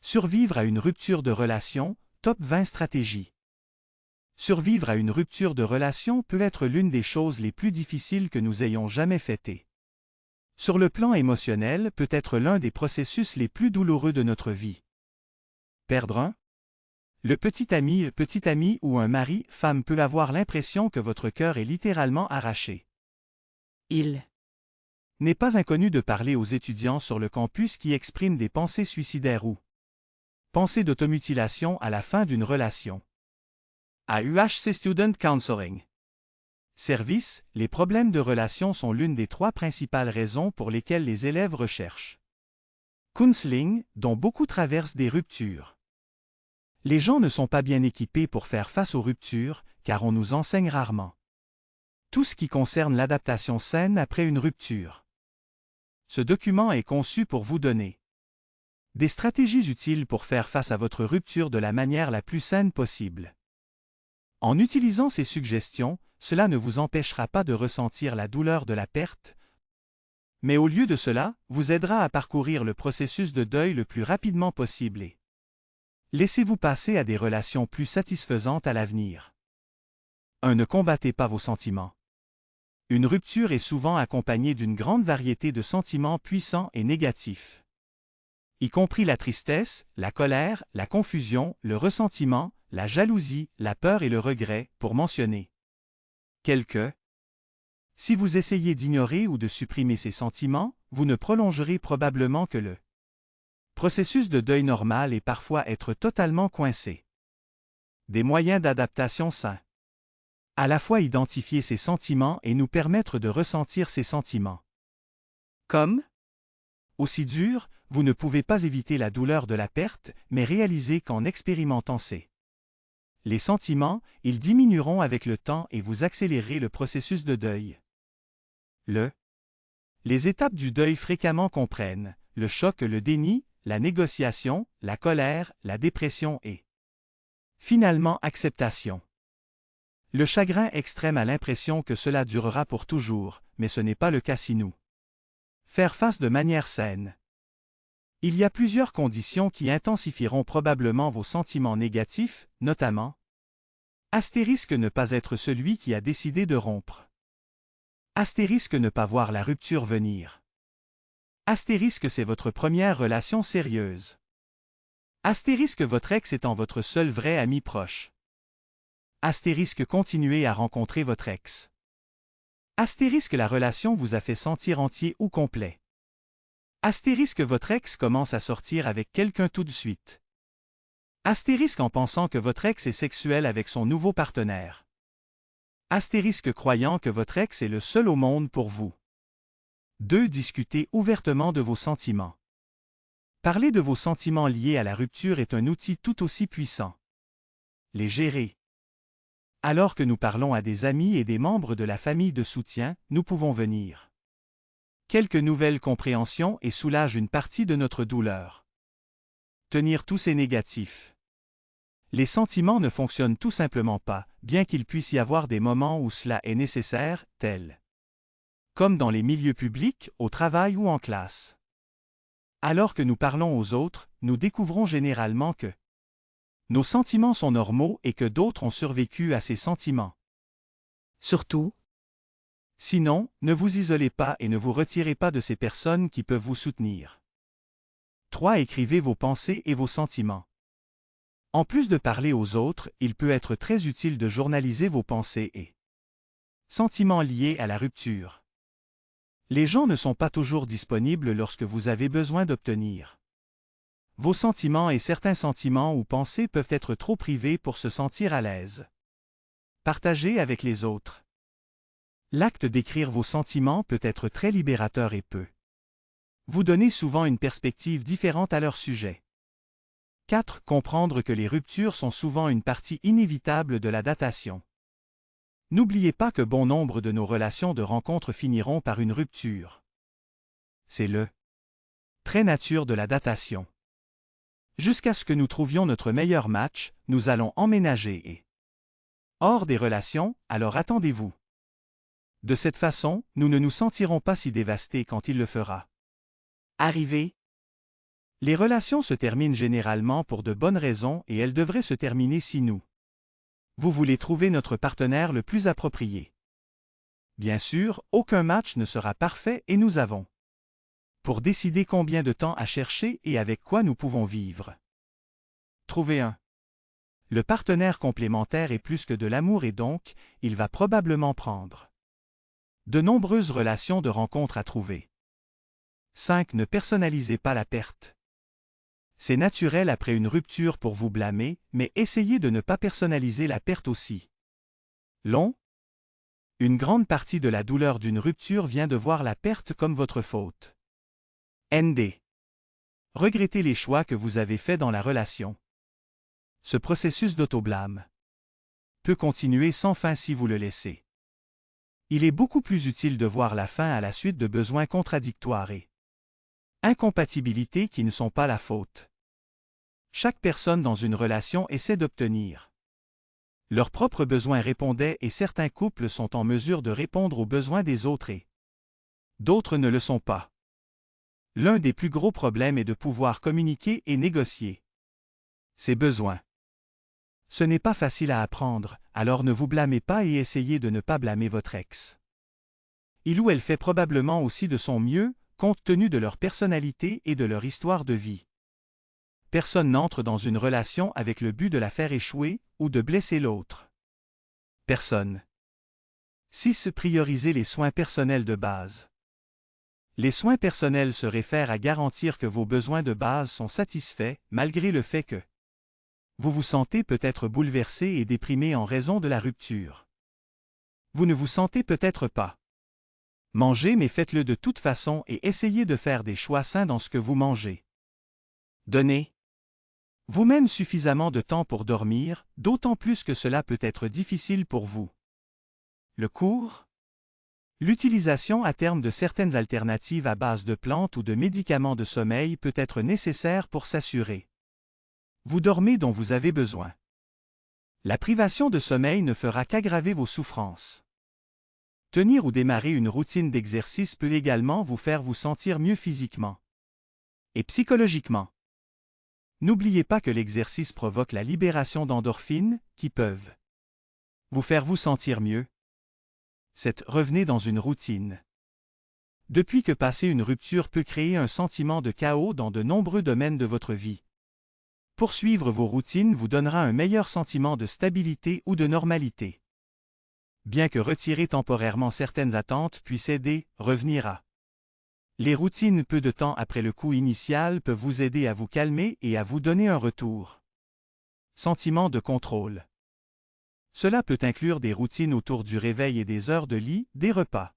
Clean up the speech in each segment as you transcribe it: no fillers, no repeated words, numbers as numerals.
Survivre à une rupture de relation, top 20 stratégies. Survivre à une rupture de relation peut être l'une des choses les plus difficiles que nous ayons jamais faites. Sur le plan émotionnel, peut être l'un des processus les plus douloureux de notre vie. Perdre un? Le petit ami ou un mari, femme peut avoir l'impression que votre cœur est littéralement arraché. Il N'est pas inconnu de parler aux étudiants sur le campus qui expriment des pensées suicidaires ou pensées d'automutilation à la fin d'une relation. À UHC Student Counseling Service, les problèmes de relation sont l'une des 3 principales raisons pour lesquelles les élèves recherchent counseling, dont beaucoup traversent des ruptures. Les gens ne sont pas bien équipés pour faire face aux ruptures, car on nous enseigne rarement tout ce qui concerne l'adaptation saine après une rupture. Ce document est conçu pour vous donner des stratégies utiles pour faire face à votre rupture de la manière la plus saine possible. En utilisant ces suggestions, cela ne vous empêchera pas de ressentir la douleur de la perte, mais au lieu de cela, vous aidera à parcourir le processus de deuil le plus rapidement possible et laissez-vous passer à des relations plus satisfaisantes à l'avenir. 1. Ne combattez pas vos sentiments. Une rupture est souvent accompagnée d'une grande variété de sentiments puissants et négatifs, y compris la tristesse, la colère, la confusion, le ressentiment, la jalousie, la peur et le regret, pour mentionner quelques. Si vous essayez d'ignorer ou de supprimer ces sentiments, vous ne prolongerez probablement que le processus de deuil normal et parfois être totalement coincé. Des moyens d'adaptation sains. À la fois identifier ces sentiments et nous permettre de ressentir ces sentiments. comme Aussi dur, vous ne pouvez pas éviter la douleur de la perte, mais réalisez qu'en expérimentant les sentiments, ils diminueront avec le temps et vous accélérerez le processus de deuil. Les étapes du deuil fréquemment comprennent le choc, le déni, la négociation, la colère, la dépression et finalement acceptation. Le chagrin extrême a l'impression que cela durera pour toujours, mais ce n'est pas le cas si nous faire face de manière saine. Il y a plusieurs conditions qui intensifieront probablement vos sentiments négatifs, notamment ne pas être celui qui a décidé de rompre. Ne pas voir la rupture venir. C'est votre première relation sérieuse. Votre ex étant votre seul vrai ami proche. Continuez à rencontrer votre ex. La relation vous a fait sentir entier ou complet. Votre ex commence à sortir avec quelqu'un tout de suite. En pensant que votre ex est sexuel avec son nouveau partenaire. Croyant que votre ex est le seul au monde pour vous. 2. Discutez ouvertement de vos sentiments. Parler de vos sentiments liés à la rupture est un outil tout aussi puissant. Les gérer. Alors que nous parlons à des amis et des membres de la famille de soutien, nous pouvons venir quelques nouvelles compréhensions et soulagent une partie de notre douleur. Tenir tous ces négatifs. Les sentiments ne fonctionnent tout simplement pas, bien qu'il puisse y avoir des moments où cela est nécessaire, tels comme dans les milieux publics, au travail ou en classe. Alors que nous parlons aux autres, nous découvrons généralement que nos sentiments sont normaux et que d'autres ont survécu à ces sentiments. surtout Sinon, ne vous isolez pas et ne vous retirez pas de ces personnes qui peuvent vous soutenir. 3. Écrivez vos pensées et vos sentiments. En plus de parler aux autres, il peut être très utile de journaliser vos pensées et sentiments liés à la rupture. Les gens ne sont pas toujours disponibles lorsque vous avez besoin d'obtenir vos sentiments et certains sentiments ou pensées peuvent être trop privés pour se sentir à l'aise. Partagez avec les autres. L'acte d'écrire vos sentiments peut être très libérateur et peut vous donner souvent une perspective différente à leur sujet. 4. Comprendre que les ruptures sont souvent une partie inévitable de la datation. N'oubliez pas que bon nombre de nos relations de rencontre finiront par une rupture. C'est le trait nature de la datation. Jusqu'à ce que nous trouvions notre meilleur match, nous allons emménager et hors des relations, alors attendez-vous. De cette façon, nous ne nous sentirons pas si dévastés quand il le fera arriver. Les relations se terminent généralement pour de bonnes raisons et elles devraient se terminer si vous voulez trouver notre partenaire le plus approprié. Bien sûr, aucun match ne sera parfait et nous avons pour décider combien de temps à chercher et avec quoi nous pouvons vivre. Trouver le partenaire complémentaire est plus que de l'amour et donc, il va probablement prendre de nombreuses relations de rencontres à trouver. 5. Ne personnalisez pas la perte. C'est naturel après une rupture pour vous blâmer, mais essayez de ne pas personnaliser la perte aussi. Une grande partie de la douleur d'une rupture vient de voir la perte comme votre faute. ND. Regrettez les choix que vous avez faits dans la relation. Ce processus d'autoblâme peut continuer sans fin si vous le laissez. Il est beaucoup plus utile de voir la fin à la suite de besoins contradictoires et incompatibilités qui ne sont pas la faute. Chaque personne dans une relation essaie d'obtenir leurs propres besoins répondait et certains couples sont en mesure de répondre aux besoins des autres et d'autres ne le sont pas. L'un des plus gros problèmes est de pouvoir communiquer et négocier ces besoins. Ce n'est pas facile à apprendre, alors ne vous blâmez pas et essayez de ne pas blâmer votre ex. Il ou elle fait probablement aussi de son mieux, compte tenu de leur personnalité et de leur histoire de vie. Personne n'entre dans une relation avec le but de la faire échouer ou de blesser l'autre. Personne. 6. Prioriser les soins personnels de base. Les soins personnels se réfèrent à garantir que vos besoins de base sont satisfaits, malgré le fait que vous vous sentez peut-être bouleversé et déprimé en raison de la rupture. Vous ne vous sentez peut-être pas manger mais faites-le de toute façon et essayez de faire des choix sains dans ce que vous mangez. Donnez vous-même suffisamment de temps pour dormir, d'autant plus que cela peut être difficile pour vous. Le cours. L'utilisation à terme de certaines alternatives à base de plantes ou de médicaments de sommeil peut être nécessaire pour s'assurer vous dormez dont vous avez besoin. La privation de sommeil ne fera qu'aggraver vos souffrances. Tenir ou démarrer une routine d'exercice peut également vous faire vous sentir mieux physiquement et psychologiquement. N'oubliez pas que l'exercice provoque la libération d'endorphines qui peuvent vous faire vous sentir mieux. 7. Revenez dans une routine. Depuis que passer une rupture peut créer un sentiment de chaos dans de nombreux domaines de votre vie. Poursuivre vos routines vous donnera un meilleur sentiment de stabilité ou de normalité. Bien que retirer temporairement certaines attentes puisse aider, revenir à les routines peu de temps après le coup initial peuvent vous aider à vous calmer et à vous donner un retour. Sentiment de contrôle. Cela peut inclure des routines autour du réveil et des heures de lit, des repas.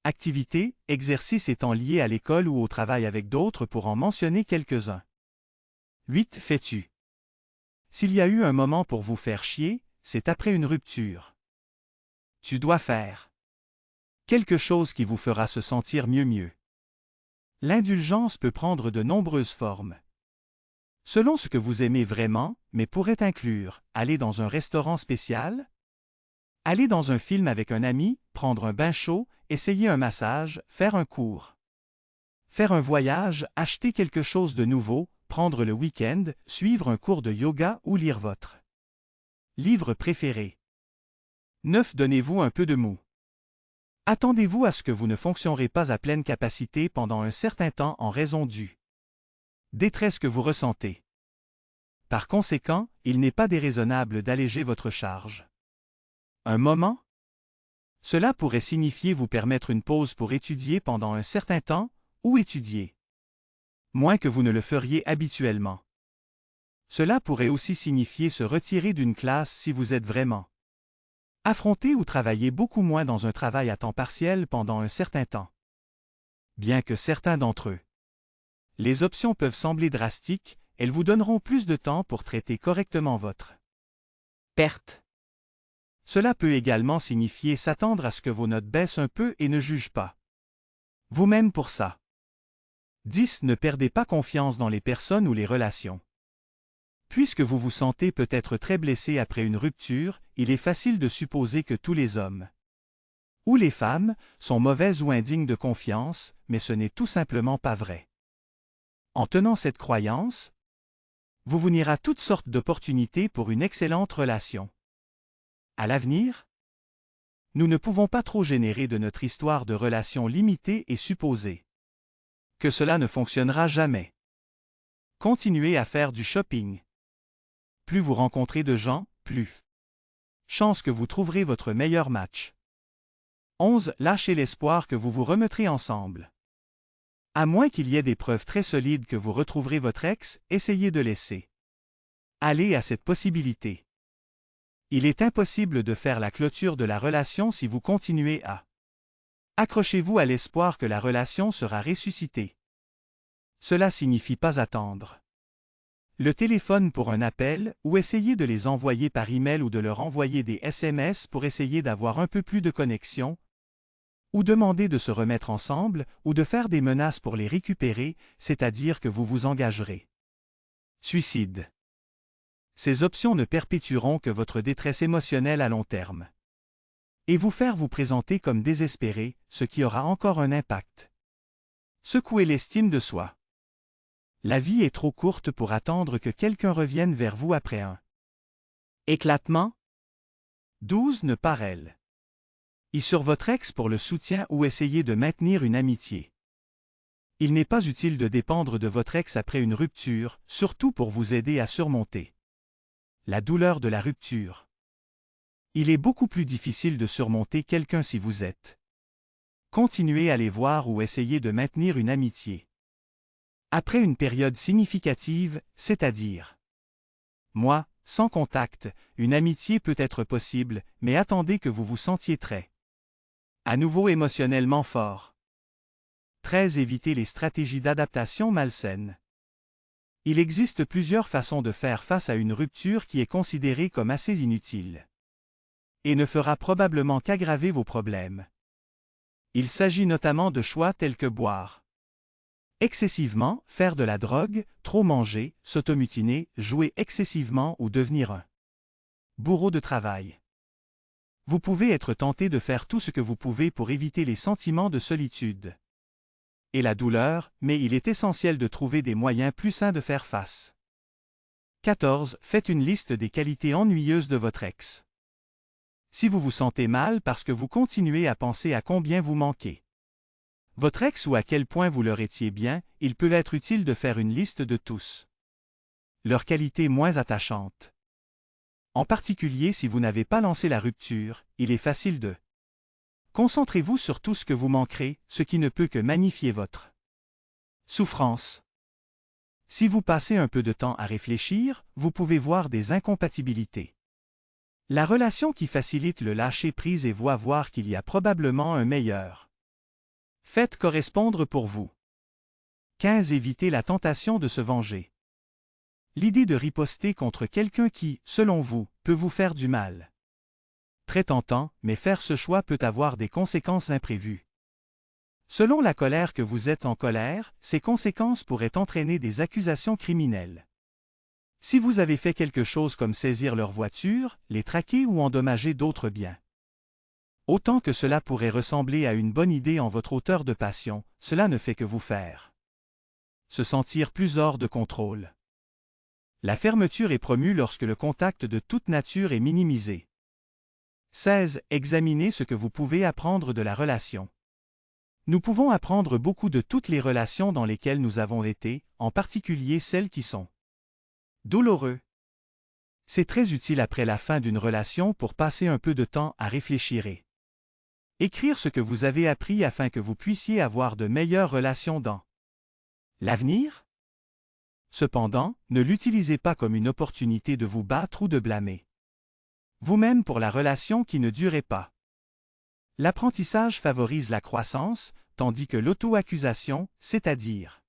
Activités, exercices étant liés à l'école ou au travail avec d'autres pour en mentionner quelques-uns. 8. Fais-tu. S'il y a eu un moment pour vous faire chier, c'est après une rupture. Tu dois faire quelque chose qui vous fera se sentir mieux. L'indulgence peut prendre de nombreuses formes. Selon ce que vous aimez vraiment, mais pourrait inclure aller dans un restaurant spécial, aller dans un film avec un ami, prendre un bain chaud, essayer un massage, faire un cours, faire un voyage, acheter quelque chose de nouveau, prendre le week-end, suivre un cours de yoga ou lire votre livre préféré. 9. Donnez-vous un peu de mou. Attendez-vous à ce que vous ne fonctionnerez pas à pleine capacité pendant un certain temps en raison du détresse que vous ressentez. Par conséquent, il n'est pas déraisonnable d'alléger votre charge. Un moment? Cela pourrait signifier vous permettre une pause pour étudier pendant un certain temps, ou étudier moins que vous ne le feriez habituellement. Cela pourrait aussi signifier se retirer d'une classe si vous êtes vraiment affronté ou travailler beaucoup moins dans un travail à temps partiel pendant un certain temps. Bien que certains d'entre eux, les options peuvent sembler drastiques, elles vous donneront plus de temps pour traiter correctement votre perte. Cela peut également signifier s'attendre à ce que vos notes baissent un peu et ne jugent pas vous-même pour ça. 10. Ne perdez pas confiance dans les personnes ou les relations. Puisque vous vous sentez peut-être très blessé après une rupture, il est facile de supposer que tous les hommes ou les femmes sont mauvaises ou indignes de confiance, mais ce n'est tout simplement pas vrai. En tenant cette croyance, vous vous n'ira toutes sortes d'opportunités pour une excellente relation. À l'avenir, nous ne pouvons pas trop générer de notre histoire de relations limitées et supposer que cela ne fonctionnera jamais. Continuez à faire du shopping. Plus vous rencontrez de gens, plus chance que vous trouverez votre meilleur match. 11. Lâchez l'espoir que vous vous remettrez ensemble. À moins qu'il y ait des preuves très solides que vous retrouverez votre ex, essayez de laisser aller à cette possibilité. Il est impossible de faire la clôture de la relation si vous continuez à accrochez-vous à l'espoir que la relation sera ressuscitée. Cela signifie pas attendre le téléphone pour un appel ou essayer de les envoyer par email ou de leur envoyer des SMS pour essayer d'avoir un peu plus de connexion, ou demander de se remettre ensemble, ou de faire des menaces pour les récupérer, c'est-à-dire que vous vous engagerez. Suicide. Ces options ne perpétueront que votre détresse émotionnelle à long terme. Et vous faire vous présenter comme désespéré, ce qui aura encore un impact. Secouez l'estime de soi. La vie est trop courte pour attendre que quelqu'un revienne vers vous après un éclatement. 12. Ne pas elle. Y sur votre ex pour le soutien ou essayer de maintenir une amitié. Il n'est pas utile de dépendre de votre ex après une rupture, surtout pour vous aider à surmonter la douleur de la rupture. Il est beaucoup plus difficile de surmonter quelqu'un si vous êtes. Continuez à les voir ou essayez de maintenir une amitié. Après une période significative, c'est-à-dire mois, sans contact, une amitié peut être possible, mais attendez que vous vous sentiez très à nouveau émotionnellement fort. 13. Évitez les stratégies d'adaptation malsaines. Il existe plusieurs façons de faire face à une rupture qui est considérée comme assez inutile et ne fera probablement qu'aggraver vos problèmes. Il s'agit notamment de choix tels que boire excessivement, faire de la drogue, trop manger, s'automutiner, jouer excessivement ou devenir un bourreau de travail. Vous pouvez être tenté de faire tout ce que vous pouvez pour éviter les sentiments de solitude et la douleur, mais il est essentiel de trouver des moyens plus sains de faire face. 14. Faites une liste des qualités ennuyeuses de votre ex. Si vous vous sentez mal parce que vous continuez à penser à combien vous manquez votre ex ou à quel point vous leur étiez bien, il peut être utile de faire une liste de tous leurs qualités moins attachantes. En particulier si vous n'avez pas lancé la rupture, il est facile de concentrez-vous sur tout ce que vous manquerez, ce qui ne peut que magnifier votre souffrance. Si vous passez un peu de temps à réfléchir, vous pouvez voir des incompatibilités. La relation qui facilite le lâcher-prise et voir qu'il y a probablement un meilleur. Faites correspondre pour vous. 15. Évitez la tentation de se venger. L'idée de riposter contre quelqu'un qui, selon vous, peut vous faire du mal. Très tentant, mais faire ce choix peut avoir des conséquences imprévues. Selon la colère que vous êtes en colère, ces conséquences pourraient entraîner des accusations criminelles. Si vous avez fait quelque chose comme saisir leur voiture, les traquer ou endommager d'autres biens. Autant que cela pourrait ressembler à une bonne idée en votre hauteur de passion, cela ne fait que vous faire se sentir plus hors de contrôle. La fermeture est promue lorsque le contact de toute nature est minimisé. 16. Examinez ce que vous pouvez apprendre de la relation. Nous pouvons apprendre beaucoup de toutes les relations dans lesquelles nous avons été, en particulier celles qui sont douloureuses. C'est très utile après la fin d'une relation pour passer un peu de temps à réfléchir et écrire ce que vous avez appris afin que vous puissiez avoir de meilleures relations dans l'avenir. Cependant, ne l'utilisez pas comme une opportunité de vous battre ou de blâmer vous-même pour la relation qui ne durait pas. L'apprentissage favorise la croissance, tandis que l'auto-accusation, c'est-à-dire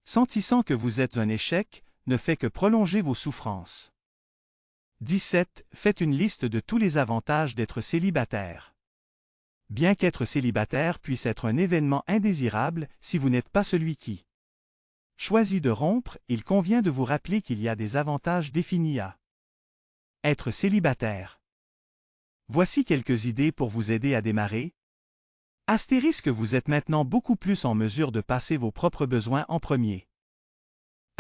sentissant que vous êtes un échec, ne fait que prolonger vos souffrances. 17. Faites une liste de tous les avantages d'être célibataire. Bien qu'être célibataire puisse être un événement indésirable, si vous n'êtes pas celui qui choisit de rompre, il convient de vous rappeler qu'il y a des avantages définis à être célibataire. Voici quelques idées pour vous aider à démarrer. Astérisque, vous êtes maintenant beaucoup plus en mesure de passer vos propres besoins en premier.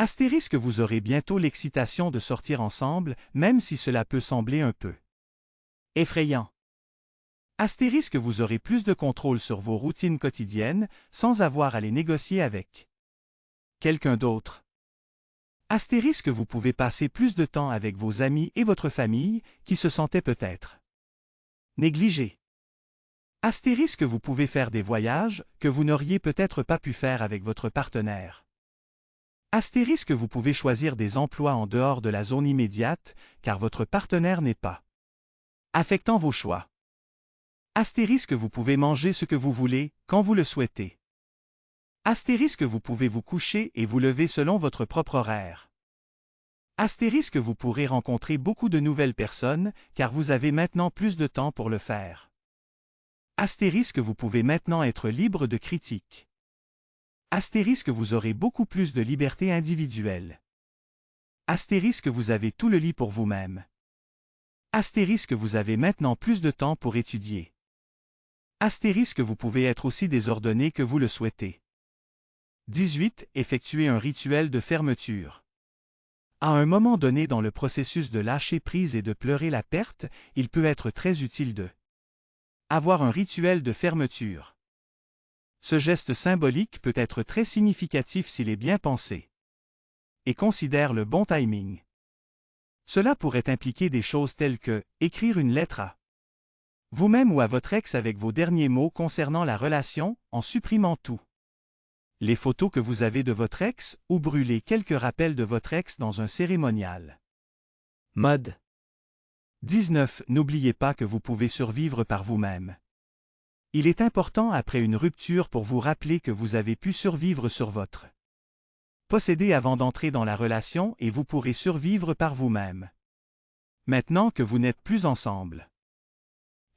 Astérisque vous aurez bientôt l'excitation de sortir ensemble, même si cela peut sembler un peu effrayant. Astérisque vous aurez plus de contrôle sur vos routines quotidiennes, sans avoir à les négocier avec quelqu'un d'autre. Astérisque vous pouvez passer plus de temps avec vos amis et votre famille, qui se sentaient peut-être négligés. Astérisque vous pouvez faire des voyages que vous n'auriez peut-être pas pu faire avec votre partenaire. Astérisque vous pouvez choisir des emplois en dehors de la zone immédiate, car votre partenaire n'est pas affectant vos choix. Astérisque vous pouvez manger ce que vous voulez, quand vous le souhaitez. Astérisque vous pouvez vous coucher et vous lever selon votre propre horaire. Astérisque vous pourrez rencontrer beaucoup de nouvelles personnes, car vous avez maintenant plus de temps pour le faire. Astérisque vous pouvez maintenant être libre de critiques. Astérisque vous aurez beaucoup plus de liberté individuelle. Astérisque vous avez tout le lit pour vous-même. Astérisque vous avez maintenant plus de temps pour étudier. Astérisque vous pouvez être aussi désordonné que vous le souhaitez. 18. Effectuer un rituel de fermeture. À un moment donné dans le processus de lâcher prise et de pleurer la perte, il peut être très utile de avoir un rituel de fermeture. Ce geste symbolique peut être très significatif s'il est bien pensé. Et considère le bon timing. Cela pourrait impliquer des choses telles que écrire une lettre à vous-même ou à votre ex avec vos derniers mots concernant la relation, en supprimant tout. Les photos que vous avez de votre ex ou brûler quelques rappels de votre ex dans un cérémonial. Mode. 19. N'oubliez pas que vous pouvez survivre par vous-même. Il est important après une rupture pour vous rappeler que vous avez pu survivre sur votre possédé avant d'entrer dans la relation et vous pourrez survivre par vous-même. Maintenant que vous n'êtes plus ensemble.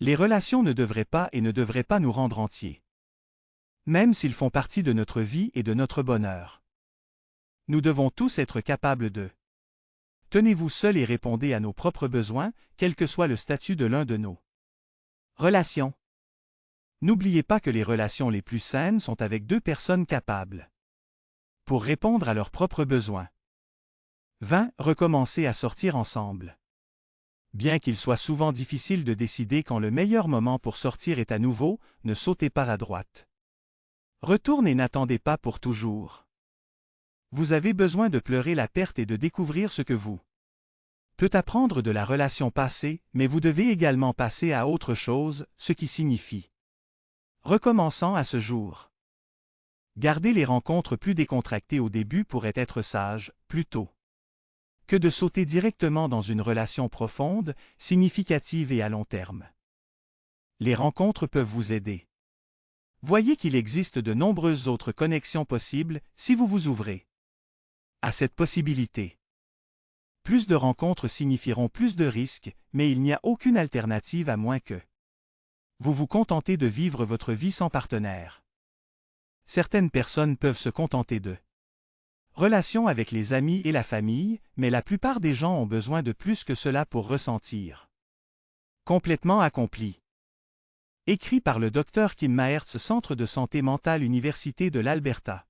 Les relations ne devraient pas et ne devraient pas nous rendre entiers. Même s'ils font partie de notre vie et de notre bonheur. Nous devons tous être capables de tenez-vous seul et répondez à nos propres besoins, quel que soit le statut de l'un de nos relations. N'oubliez pas que les relations les plus saines sont avec deux personnes capables pour répondre à leurs propres besoins. 20. Recommencer à sortir ensemble. Bien qu'il soit souvent difficile de décider quand le meilleur moment pour sortir est à nouveau, ne sautez pas à droite. Retourne et n'attendez pas pour toujours. Vous avez besoin de pleurer la perte et de découvrir ce que vous peut apprendre de la relation passée, mais vous devez également passer à autre chose, ce qui signifie recommençant à ce jour. Garder les rencontres plus décontractées au début pourrait être sage, plutôt que de sauter directement dans une relation profonde, significative et à long terme. Les rencontres peuvent vous aider. Voyez qu'il existe de nombreuses autres connexions possibles si vous vous ouvrez à cette possibilité. Plus de rencontres signifieront plus de risques, mais il n'y a aucune alternative à moins que vous vous contentez de vivre votre vie sans partenaire. Certaines personnes peuvent se contenter de relations avec les amis et la famille, mais la plupart des gens ont besoin de plus que cela pour ressentir complètement accompli. Écrit par le Dr Kim Maertz, Centre de santé mentale Université de l'Alberta.